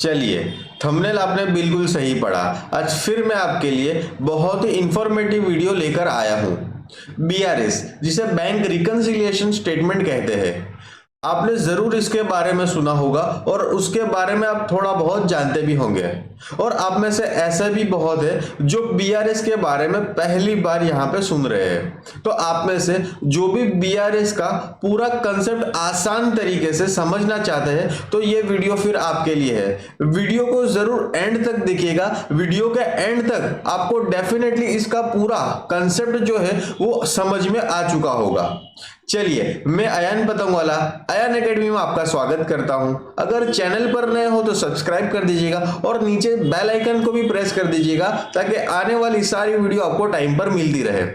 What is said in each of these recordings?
चलिए, थंबनेल आपने बिल्कुल सही पढ़ा। आज फिर मैं आपके लिए बहुत ही इंफॉर्मेटिव वीडियो लेकर आया हूँ। बीआरएस, जिसे बैंक रिकंसिलिएशन स्टेटमेंट कहते हैं, आपने जरूर इसके बारे में सुना होगा और उसके बारे में आप थोड़ा बहुत जानते भी होंगे। और आप में से ऐसे भी बहुत है जो बीआरएस के बारे में पहली बार यहाँ पे सुन रहे हैं। तो आप में से जो भी बीआरएस का पूरा कंसेप्ट आसान तरीके से समझना चाहते हैं तो ये वीडियो फिर आपके लिए है। वीडियो को जरूर एंड तक देखिएगा। वीडियो के एंड तक आपको डेफिनेटली इसका पूरा कंसेप्ट जो है वो समझ में आ चुका होगा। चलिए, मैं अयान पतंगवाला अयान एकेडमी में आपका स्वागत करता हूं। अगर चैनल पर नए हो तो सब्सक्राइब कर दीजिएगा और नीचे बेल आइकन को भी प्रेस कर दीजिएगा ताकि आने वाली सारी वीडियो आपको टाइम पर मिलती रहे।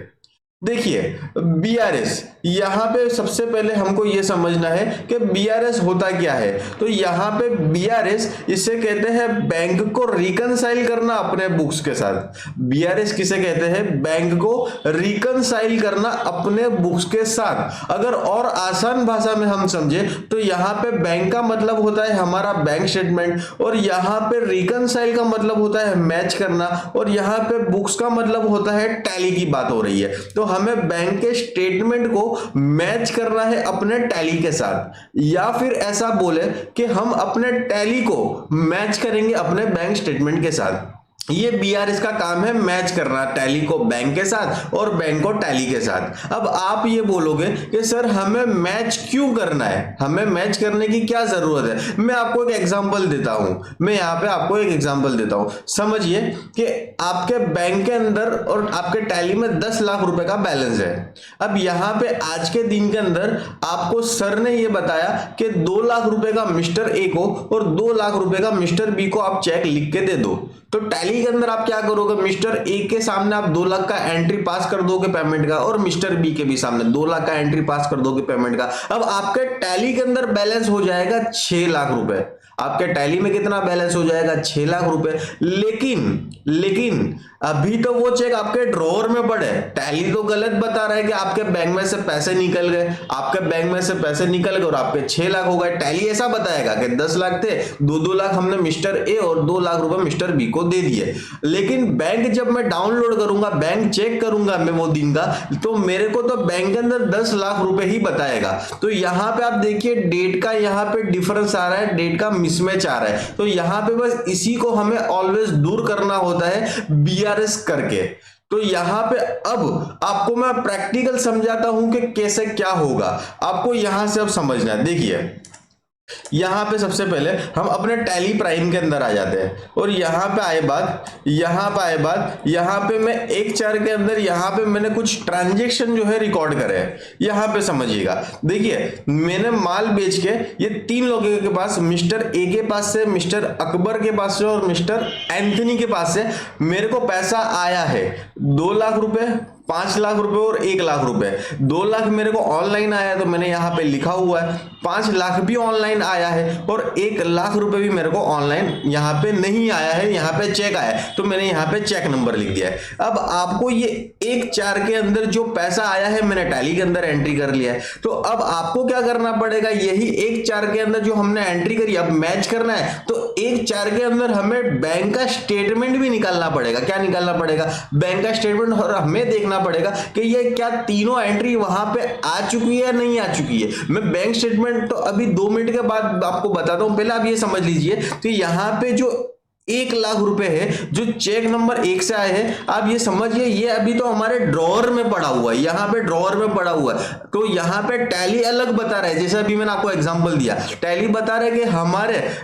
देखिए, बीआरएस, यहां पे सबसे पहले हमको यह समझना है कि बीआरएस होता क्या है। तो यहां पे बीआरएस, इसे कहते हैं बैंक को रिकंसाइल करना अपने बुक्स के साथ। बीआरएस किसे कहते हैं? बैंक को रिकंसाइल करना अपने बुक्स के साथ। अगर और आसान भाषा में हम समझे तो यहां पे बैंक का मतलब होता है हमारा बैंक स्टेटमेंट, और यहां पे रिकंसाइल का मतलब होता है मैच करना, और यहां पे बुक्स का मतलब होता है टैली की बात हो रही है। तो हमें बैंक के स्टेटमेंट को मैच करना है अपने टैली के साथ, या फिर ऐसा बोले कि हम अपने टैली को मैच करेंगे अपने बैंक स्टेटमेंट के साथ। ये बीआरएस का काम है, मैच करना टैली को बैंक के साथ और बैंक को टैली के साथ। अब आप ये बोलोगे कि सर हमें मैच क्यों करना है, हमें मैच करने की क्या जरूरत है? मैं आपको एक एग्जांपल देता हूं। मैं यहाँ पे आपको एक एग्जांपल देता हूं। समझिए कि आपके बैंक के अंदर और आपके टैली में 10 लाख रुपए का बैलेंस है। अब यहाँ पे आज के दिन के अंदर आपको सर ने ये बताया कि 2 लाख रुपए का मिस्टर ए को और 2 लाख रुपए का मिस्टर बी को आप चेक लिख के दे दो। तो टैली के अंदर आप क्या करोगे? मिस्टर ए के सामने आप 2 लाख का एंट्री पास कर दोगे पेमेंट का, और मिस्टर बी के भी सामने 2 लाख का एंट्री पास कर दोगे पेमेंट का। अब आपके टैली के अंदर बैलेंस हो जाएगा 6 लाख रुपए। आपके टैली में कितना बैलेंस हो जाएगा? 6 लाख रुपए। लेकिन अभी तो वो चेक आपके ड्रॉअर में पड़े। टैली तो गलत बता रहा है कि आपके बैंक में से पैसे निकल गए, आपके बैंक में से पैसे निकल गए और आपके 6 लाख हो गए। टैली ऐसा बताएगा कि 10 लाख थे, 2 लाख हमने मिस्टर ए और 2 लाख रुपए मिस्टर बी को दे दिए। लेकिन बैंक जब मैं डाउनलोड करूंगा, बैंक चेक करूंगा मैं वो दिन का, तो मेरे को तो बैंक के अंदर 10 लाख रुपए ही बताएगा। तो यहाँ पे आप देखिए डेट का यहाँ पे डिफरेंस आ रहा है, डेट का मिसमैच आ रहा है। तो यहाँ पे बस इसी को हमें ऑलवेज दूर करना होता है बीआरएस करके। तो यहां पे अब आपको मैं प्रैक्टिकल समझाता हूं कि कैसे क्या होगा। आपको यहां से अब समझना है। देखिए, यहां पे सबसे पहले हम अपने टैली प्राइम के अंदर आ जाते हैं, और यहां पे आए बाद यहां पे मैं 1/4 के अंदर यहां पे मैंने कुछ ट्रांजैक्शन जो है रिकॉर्ड करे हैं। यहां पे समझिएगा, देखिए मैंने माल बेच के ये 3 लोगों के पास, मिस्टर ए के पास से, मिस्टर अकबर के पास से और मिस्टर एंथनी के पास से मेरे को पैसा आया है 2 लाख रुपए, 5 लाख रुपए और 1 लाख रुपए। 2 लाख मेरे को ऑनलाइन आया है तो मैंने यहाँ पे लिखा हुआ है, 5 लाख भी ऑनलाइन आया है और 1 लाख रुपए भी मेरे को ऑनलाइन यहाँ पे नहीं आया है, यहाँ पे चेक आया है तो मैंने यहाँ पे चेक नंबर लिख दिया है। अब आपको ये 1/4 के अंदर जो पैसा आया है मैंने टैली के अंदर एंट्री कर लिया है। तो अब आपको क्या करना पड़ेगा? यही 1/4 के अंदर जो हमने एंट्री करी अब मैच करना है, तो 1/4 के अंदर हमें बैंक का स्टेटमेंट भी निकालना पड़ेगा। क्या निकालना पड़ेगा? बैंक का स्टेटमेंट। और हमें देखना पड़ेगा कि ये क्या तीनों एंट्री वहां पे आ चुकी है या नहीं आ चुकी है। मैं बैंक स्टेटमेंट तो अभी 2 मिनट के बाद आपको बताता हूं, पहले आप ये समझ लीजिए कि यहां पे जो 1 लाख रुपए है जो चेक नंबर 1 से आए हैं, आप ये समझिए ये अभी तो हमारे ड्रॉअर में पड़ा हुआ है, यहाँ पे ड्रॉअर में पड़ा हुआ है। तो यहाँ पे टैली अलग बता रहा है, जैसे अभी मैंने आपको एग्जांपल दिया, टैली बता रहा है कि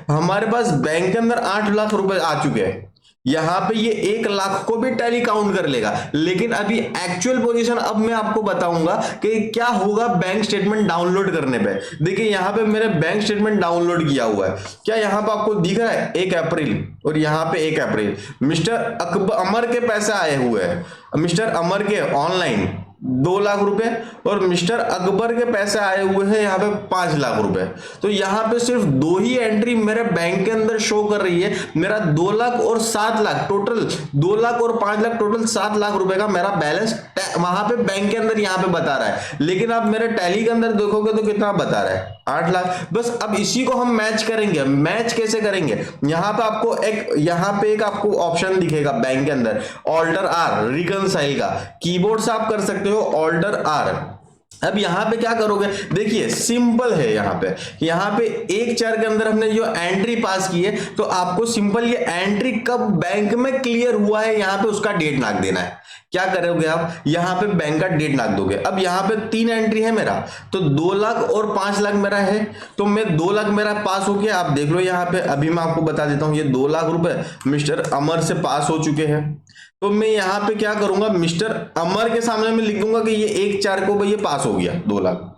हमारे पास बैंक के अंदर 8 लाख रुपए आ चुके हैं। यहां पे ये 1 लाख को भी टैली काउंट कर लेगा। लेकिन अभी एक्चुअल पोजीशन अब मैं आपको बताऊंगा कि क्या होगा बैंक स्टेटमेंट डाउनलोड करने पे। देखिए यहां पे मेरे बैंक स्टेटमेंट डाउनलोड किया हुआ है, क्या यहां पे आपको दिख रहा है 1 अप्रैल और यहां पे 1 अप्रैल मिस्टर अमर के पैसे आए हुए हैं, मिस्टर अमर के ऑनलाइन 2 लाख रुपए और मिस्टर अकबर के पैसे आए हुए हैं यहाँ पे 5 लाख रुपए। तो यहाँ पे सिर्फ 2 ही एंट्री मेरे बैंक के अंदर शो कर रही है। मेरा 2 लाख और 7 लाख टोटल, 2 लाख और 5 लाख टोटल 7 लाख रुपए का मेरा बैलेंस वहां पे बैंक के अंदर यहाँ पे बता रहा है। लेकिन आप मेरे टैली के अंदर देखोगे तो कितना बता रहा है, 8 लाख। बस अब इसी को हम मैच करेंगे। मैच कैसे करेंगे, यहाँ पे आपको एक आपको ऑप्शन दिखेगा बैंक के अंदर, ऑल्टर आर रिकनसाइल का। कीबोर्ड से आप कर सकते हो ऑल्टर आर। अब यहाँ पे क्या करोगे, देखिए सिंपल है। यहाँ पे 1/4 के अंदर हमने जो एंट्री पास की है, तो आपको सिंपल ये एंट्री कब बैंक में क्लियर हुआ है यहाँ पे उसका डेट नाप देना है। क्या करोगे आप, यहाँ पे बैंक का डेट नाप दोगे। अब यहाँ पे 3 एंट्री है मेरा, तो 2 लाख और 5 लाख मेरा है, तो मैं 2 लाख मेरा पास हो गया। आप देख लो यहाँ पे, अभी मैं आपको बता देता हूँ, ये 2 लाख रुपए मिस्टर अमर से पास हो चुके हैं। तो मैं यहाँ पे क्या करूंगा, मिस्टर अमर के सामने मैं लिख दूंगा कि ये 1/4 को भाई ये पास हो गया 2 लाख।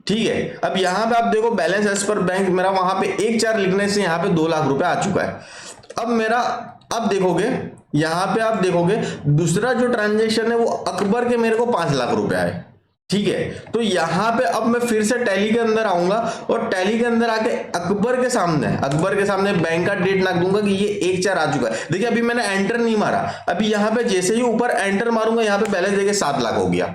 ठीक है, अब यहाँ पे आप देखो बैलेंस एज पर बैंक मेरा वहां पे 1/4 लिखने से यहाँ पे 2 लाख रुपए आ चुका है। अब देखोगे यहाँ पे, आप देखोगे दूसरा जो ट्रांजेक्शन है वो अकबर के मेरे को 5 लाख रुपए आए। ठीक है, तो यहाँ पे अब मैं फिर से टैली के अंदर आऊंगा और टैली के अंदर आके अकबर के सामने बैंक का डेट नाप दूंगा कि ये 1/4 आ चुका है। देखिए अभी मैंने एंटर नहीं मारा, अभी यहाँ पे जैसे ही ऊपर एंटर मारूंगा यहाँ पे बैलेंस देखिए 7 लाख हो गया।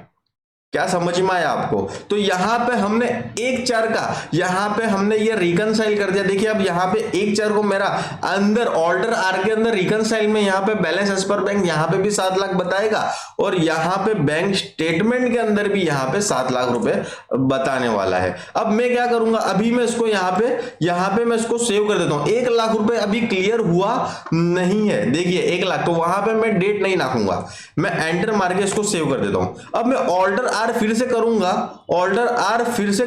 क्या समझ में आया आपको? तो यहाँ पे हमने 1/4 का यहाँ पे हमने ये रिकनसाइल कर दिया। देखिए अब यहाँ पे 1/4 को मेरा अंदर ऑल्टर आर के अंदर रिकनसाइल में यहाँ पे बैलेंस एज पर बैंक यहाँ पे भी 7 लाख बताएगा और यहाँ पे बैंक स्टेटमेंट के अंदर भी यहाँ पे 7 लाख रुपए बताने वाला है। अब मैं क्या करूंगा, अभी मैं इसको यहाँ पे मैं इसको सेव कर देता हूँ। 1 लाख रुपए अभी क्लियर हुआ नहीं है, देखिए 1 लाख, तो वहां पे मैं डेट नहीं नाखूंगा, मैं एंटर मार के इसको सेव कर देता हूँ। अब मैं ऑल्टर आर फिर से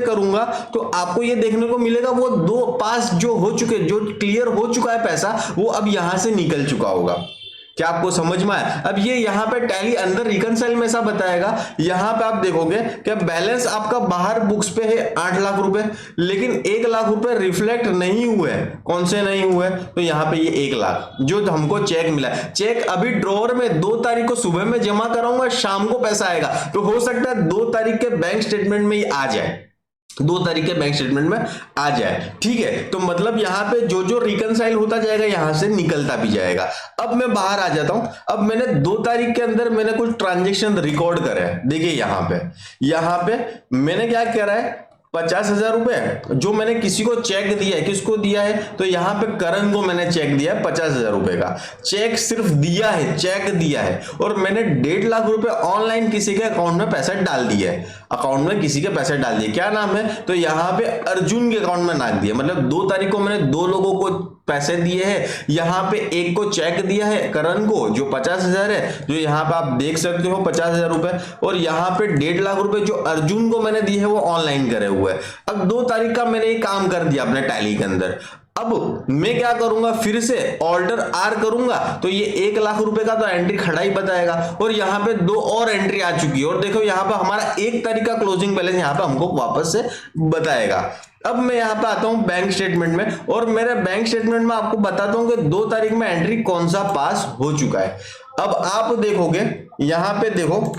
करूंगा, तो आपको ये देखने को मिलेगा वो 2 पास जो क्लियर हो चुका है पैसा, वो अब यहां से निकल चुका होगा। क्या आपको समझ में आया? अब ये यहाँ पे टैली अंदर रिकनसाइल में ऐसा बताएगा। यहाँ पे आप देखोगे कि बैलेंस आपका बाहर बुक्स पे है 8 लाख रुपए, लेकिन 1 लाख रुपए रिफ्लेक्ट नहीं हुए। कौन से नहीं हुए? तो यहाँ पे ये 1 लाख जो हमको चेक मिला, चेक अभी ड्रॉवर में 2 तारीख को सुबह में जमा कराऊंगा, शाम को पैसा आएगा। तो हो सकता है 2 तारीख के बैंक स्टेटमेंट में ये आ जाए, 2 तारीख के बैंक स्टेटमेंट में आ जाए। ठीक है, तो मतलब यहाँ पे जो रिकनसाइल होता जाएगा यहां से निकलता भी जाएगा। अब मैं बाहर आ जाता हूं। अब मैंने 2 तारीख के अंदर मैंने कुछ ट्रांजेक्शन रिकॉर्ड करे हैं। देखिए यहाँ पे मैंने क्या करा है, 50,000 रुपए जो मैंने किसी को चेक दिया है, किसको दिया है, तो यहाँ पे करण को मैंने चेक दिया है 50,000 रुपए का। चेक सिर्फ दिया है, चेक दिया है, और मैंने 1.5 लाख रुपए ऑनलाइन किसी के अकाउंट में पैसा डाल दिया है। अकाउंट में किसी के पैसे डाल दिए, क्या नाम है, तो यहाँ पे अर्जुन के अकाउंट में नाम दिया। मतलब 2 तारीख को मैंने 2 लोगों को पैसे दिए हैं। यहाँ पे एक को चेक दिया है करण को जो 50,000 है, जो यहाँ पे आप देख सकते हो 50,000 रुपए, और यहाँ पे 1.5 लाख रुपए जो अर्जुन को मैंने दिए है वो ऑनलाइन करे हुए। अब 2 तारीख का मैंने ये काम कर दिया अपने टैली के अंदर। अब मैं क्या करूंगा, फिर से ऑल्टर आर करूंगा, तो ये 1 लाख रुपए का तो एंट्री खड़ा ही बताएगा, और यहाँ पे 2 और एंट्री आ चुकी है, और देखो यहाँ पे हमारा 1 तारीख का क्लोजिंग बैलेंस यहाँ पे हमको वापस से बताएगा। अब मैं यहाँ पे आता हूँ बैंक स्टेटमेंट में, और मेरे बैंक स्टेटमेंट में आपको बताता हूँ कि 2 तारीख में एंट्री कौन सा पास हो चुका है। अब आप देखोगे यहाँ पे, देखो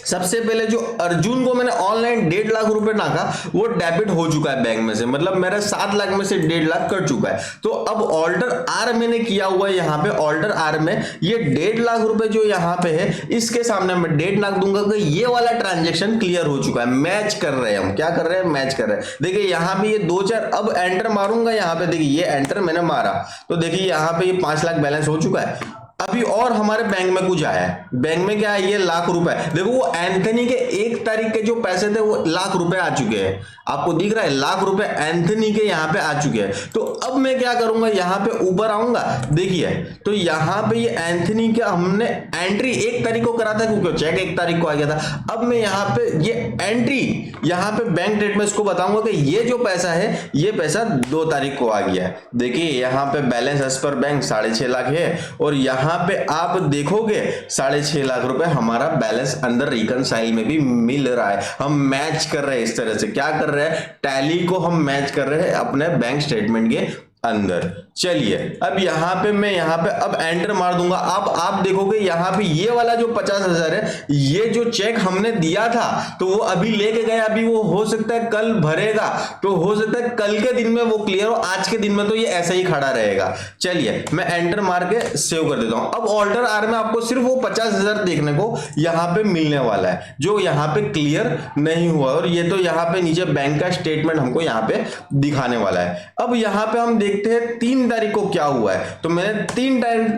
सबसे पहले जो अर्जुन को मैंने ऑनलाइन 1.5 लाख रुपए नाका, वो डेबिट हो चुका है बैंक में से, मतलब मेरा 7 लाख में से 1.5 लाख कट चुका है। तो अब ऑल्टर आर मैंने किया हुआ है, यहाँ पे ऑल्टर आर में ये 1.5 लाख रुपए जो यहाँ पे है, इसके सामने मैं डेट नाक दूंगा कि ये वाला ट्रांजेक्शन क्लियर हो चुका है। मैच कर रहे हैं हम, क्या कर रहे हैं, मैच कर रहे हैं। देखिए यहाँ पे ये 2-4, अब एंटर मारूंगा, यहाँ पे देखिए ये एंटर मैंने मारा, तो देखिए यहाँ पे ये 5 लाख बैलेंस हो चुका है। अभी और हमारे बैंक में कुछ आया है, बैंक में क्या है, ये लाख रुपए। देखो वो एंथनी के 1 तारीख के जो पैसे थे वो लाख रुपए आ चुके हैं, आपको दिख रहा है लाख रुपए एंथनी के यहाँ पे आ चुके हैं। तो अब मैं क्या करूंगा, यहाँ पे ऊपर आऊंगा, देखिए तो यहाँ पे ये एंथनी के हमने एंट्री 1 तारीख को करा था, क्योंकि चेक 1 तारीख को आ गया था। अब मैं यहाँ पे ये एंट्री यहाँ पे बैंक डेट में इसको बताऊंगा कि ये जो पैसा है, ये पैसा 2 तारीख को आ गया है। देखिए यहाँ पे बैलेंस एज पर बैंक 6.5 लाख है, और यहाँ पे आप देखोगे 6.5 लाख रुपए हमारा बैलेंस अंदर रिकनसाइल में भी मिल रहा है। हम मैच कर रहे हैं इस तरह से, क्या कर रहे हैं, टैली को हम मैच कर रहे हैं अपने बैंक स्टेटमेंट के अंदर। चलिए अब यहाँ पे मैं यहाँ पे अब एंटर मार दूंगा। अब आप देखोगे यहाँ पे ये वाला जो 50,000 है, ये जो चेक हमने दिया था तो वो अभी लेके गए, अभी वो हो सकता है कल भरेगा, तो हो सकता है कल के दिन में वो क्लियर हो, आज के दिन में तो ये ऐसा ही खड़ा रहेगा। चलिए मैं एंटर मार के सेव कर देता हूं। अब ऑल्टर आर में आपको सिर्फ वो 50,000 देखने को यहाँ पे मिलने वाला है जो यहाँ पे क्लियर नहीं हुआ, और ये तो यहाँ पे नीचे बैंक का स्टेटमेंट हमको यहाँ पे दिखाने वाला है। अब यहाँ पे हम देखते हैं 3 तारीख को क्या हुआ है। तो मैंने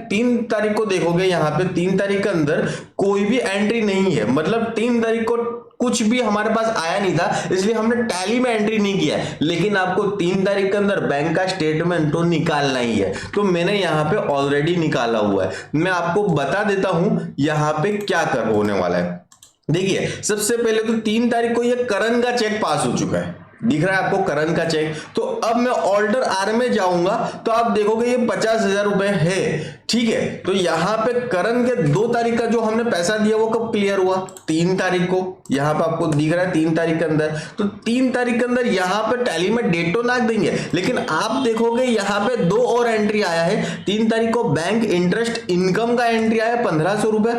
3 तारीख को देखोगे यहाँ पे 3 तारीख के अंदर कोई भी एंट्री नहीं है, मतलब 3 तारीख को कुछ भी हमारे पास आया नहीं था, इसलिए हमने टैली में एंट्री नहीं किया है। लेकिन आपको 3 तारीख के अंदर बैंक का स्टेटमेंट तो निकालना ही है, तो मैंने यहाँ पे ऑलरेडी निकाला हुआ है। मैं आपको बता देता हूं यहाँ पे क्या कर होने वाला है। देखिए सबसे पहले तो 3 तारीख को ये करण का चेक पास हो चुका है, दिख रहा है आपको करण का चेक। तो अब मैं ऑल्टर आर में जाऊंगा तो आप देखोगे ये 50,000 रुपए है, ठीक है। तो यहाँ पे करण के 2 तारीख का जो हमने पैसा दिया वो कब क्लियर हुआ, 3 तारीख को। यहाँ पे आपको दिख रहा है 3 तारीख के अंदर, तो 3 तारीख के अंदर यहाँ पे टैली में डेट तो नाक देंगे, लेकिन आप देखोगे यहाँ पे 2 और एंट्री आया है। 3 तारीख को बैंक इंटरेस्ट इनकम का एंट्री आया 1500 रुपए,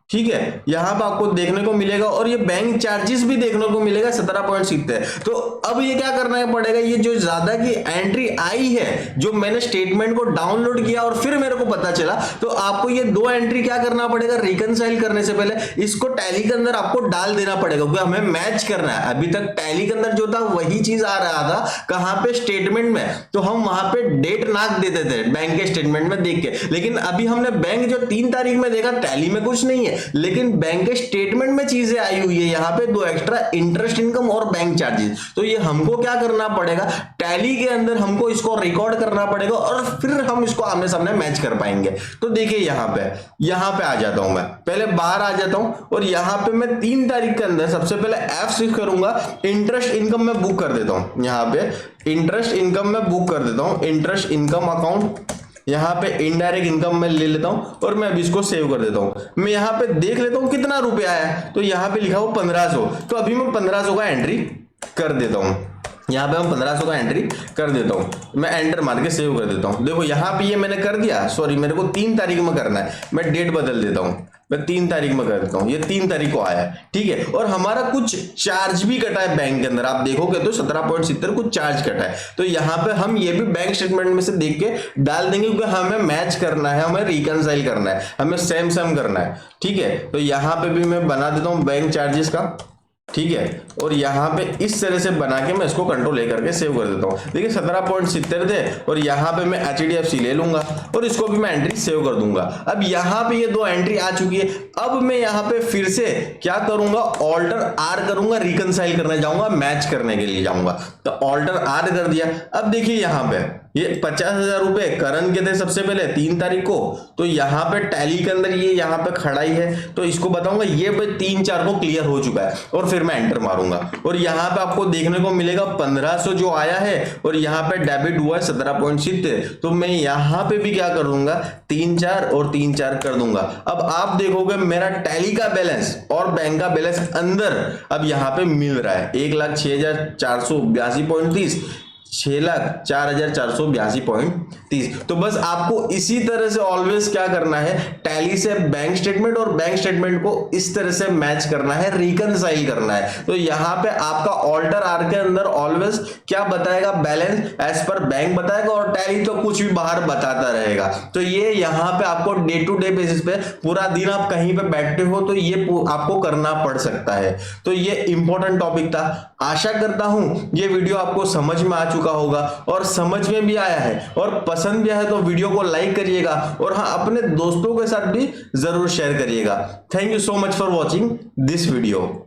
ठीक है, यहां पर आपको देखने को मिलेगा, और ये बैंक चार्जेस भी देखने को मिलेगा 17.70। तो अब ये क्या करना पड़ेगा, ये जो ज्यादा की एंट्री आई है, जो मैंने स्टेटमेंट को डाउनलोड किया और फिर मेरे को पता चला, तो आपको ये 2 एंट्री क्या करना पड़ेगा, रिकनसाइल करने से पहले इसको टैली के अंदर आपको डाल देना पड़ेगा, क्योंकि हमें मैच करना है। अभी तक टैली के अंदर जो था वही चीज आ रहा था, कहां पे, स्टेटमेंट में, तो हम वहां पे डेट नाक देते थे बैंक के स्टेटमेंट में देख के। लेकिन अभी हमने बैंक जो 3 तारीख में देखा, टैली में कुछ नहीं है, लेकिन बैंक के स्टेटमेंट में चीजें आई हुई है, यहां पे 2 एक्स्ट्रा इंटरेस्ट इनकम और बैंक चार्जेस। तो ये हमको क्या करना पड़ेगा, टैली के अंदर हमको इसको रिकॉर्ड करना पड़ेगा, और फिर हम इसको आमने सामने मैच कर पाएंगे। तो देखिए यहाँ पे आ जाता हूं, मैं पहले बाहर आ जाता हूं, और यहाँ पे मैं 3 तारीख के अंदर सबसे पहले F6 करूंगा, इंटरेस्ट इनकम में बुक कर देता हूं। यहाँ पे इंटरेस्ट इनकम में बुक कर देता हूं, इंटरेस्ट इनकम अकाउंट, यहाँ पे इनडायरेक्ट इनकम में ले लेता हूं, और मैं अभी इसको सेव कर देता हूं। मैं यहाँ पे देख लेता हूं कितना रुपया आया है, तो यहाँ पे लिखा हो 1500, तो अभी मैं 1500 का एंट्री कर देता हूं। यहाँ पे मैं 1500 का एंट्री कर देता हूं, मैं एंटर मार के सेव कर देता हूं। देखो यहाँ पे ये मैंने कर दिया, सॉरी मेरे को 3 तारीख में करना है, मैं डेट बदल देता हूं, मैं 3 तारीख में कर देता हूं, ये 3 तारीख को आया है, ठीक है। और हमारा कुछ चार्ज भी कटा है बैंक के अंदर, आप देखोगे तो 17.70 कुछ चार्ज कटा है। तो यहाँ पे हम ये भी बैंक स्टेटमेंट में से देख के डाल देंगे, क्योंकि हमें मैच करना है, हमें रिकनसाइल करना है, हमें सेम करना है, ठीक है। तो यहाँ पे भी मैं बना देता हूँ बैंक चार्जेस का, ठीक है, और यहाँ पे इस तरह से बना के मैं इसको कंट्रोल ले करके सेव कर देता हूँ। देखिए 17.70 थे, और यहाँ पे मैं HDFC ले लूंगा और इसको भी मैं एंट्री सेव कर दूंगा। अब यहाँ पे ये 2 एंट्री आ चुकी है। अब मैं यहाँ पे फिर से क्या करूंगा, ऑल्टर आर करूंगा, रिकनसाइल करने जाऊंगा, मैच करने के लिए जाऊंगा। तो ऑल्टर आर कर दिया। अब देखिए यहाँ पे ये 50,000 रुपए करण के थे सबसे पहले 3 तारीख को, तो यहाँ पे टैली के अंदर ये यहाँ पे खड़ा ही है, तो इसको बताऊंगा ये 3-4 को क्लियर हो चुका है, और फिर मैं एंटर मारूंगा, और यहाँ पे आपको देखने को मिलेगा 1500 जो आया है, और यहाँ पे डेबिट हुआ है 17.70। तो मैं यहाँ पे भी क्या कर दूंगा, 3-4 और 3-4 कर दूंगा। अब आप देखोगे मेरा टैली का बैलेंस और बैंक का बैलेंस अंदर अब यहाँ पे मिल रहा है 1,06,482.30, 6,04,482.30। तो बस आपको इसी तरह से ऑलवेज क्या करना है, टैली से बैंक स्टेटमेंट और बैंक स्टेटमेंट को इस तरह से मैच करना है, रिकनसाइल करना है। तो यहाँ पे आपका ऑल्टर आर के अंदर ऑलवेज क्या बताएगा, बैलेंस एज पर बैंक बताएगा, और टैली तो कुछ भी बाहर बताता रहेगा। तो ये यहाँ पे आपको डे टू डे बेसिस पे पूरा दिन आप कहीं पे बैठते हो तो ये आपको करना पड़ सकता है। तो ये इंपॉर्टेंट टॉपिक था। आशा करता हूं ये वीडियो आपको समझ में आ चुका होगा, और समझ में भी आया है और पसंद भी आया तो वीडियो को लाइक करिएगा, और हाँ अपने दोस्तों के साथ भी जरूर शेयर करिएगा। Thank you so much for watching this video.